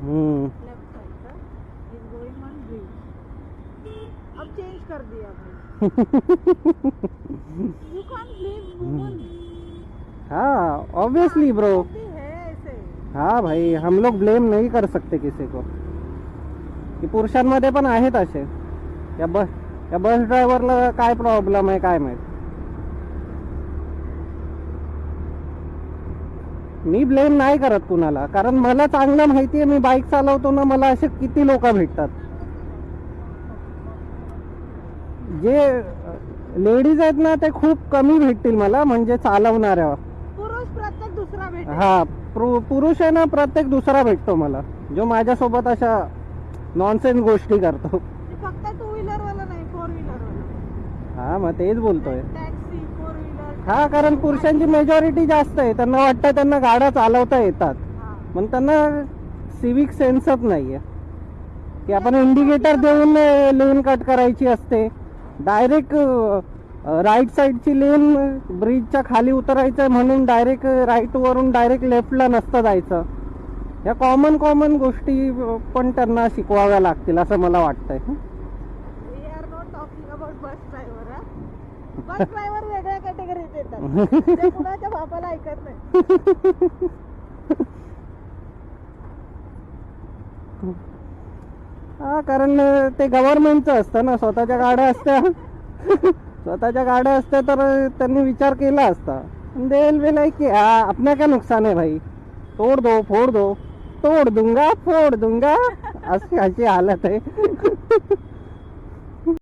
Left side का is going on bridge. अब change कर दिया भाई। You can't blame woman. हाँ ऑब्वियसली ब्रो। है ऐसे। हाँ भाई, हम लोग ब्लेम नहीं कर सकते किसी को, की पुरुषांमध्ये पण आहेत असे। या बस ड्रायव्हरला काय प्रॉब्लेम आहे काय माहित। मी ब्लेम नाही करत कुणाला, कारण मला चांगलं माहिती आहे, मी बाईक चालवतो ना, मला असे किती लोक भेटतात जे लेडीज आहेत ना, ते खूप कमी भेटतील मला, म्हणजे चालवणाऱ्या। पुरुष प्रत्येक दुसरा भेटेल। हा पुरुष आहे ना, प्रत्येक दुसरा भेटतो मला, जो माझ्यासोबत अशा नॉनसेन्स गोष्टी करतो। फक्त टू व्हीलर वाला नाही, फोर व्हीलर वाला। हा मग तेच बोलतोय। Taxi, four wheeler. हा, कारण पुरुषांची मेजॉरिटी जास्त आहे, त्यांना वाटतं त्यांना गाड्या चालवता येतात, पण त्यांना सिविक सेन्सच नाहीये की आपण इंडिकेटर देऊन लेन कट करायची असते। डायरेक्ट राईट साईडची लेन ब्रिजच्या खाली उतरायचं म्हणून डायरेक्ट राईट वरून डायरेक्ट लेफ्टला नसतं जायचं। या कॉमन गोष्टी पण त्यांना शिकवाव्या लागतील असं मला वाटतंय। We are not talking about bus driver. Bus driver वेगळ्या कॅटेगरीत येतात, ते कुणाच्या बापाला ऐकत नाही। हा, कारण ते गव्हर्नमेंटचं असतं ना, स्वतःच्या गाड्या असत्या स्वतःच्या गाड्या असत्या तर त्यांनी विचार केला असता। दे विल बी लाइक अपना क्या नुकसान है भाई, तोड़ दो फोड़ दो, तोड़ दूंगा फोड़ दूंगा, अशी हालत आहे।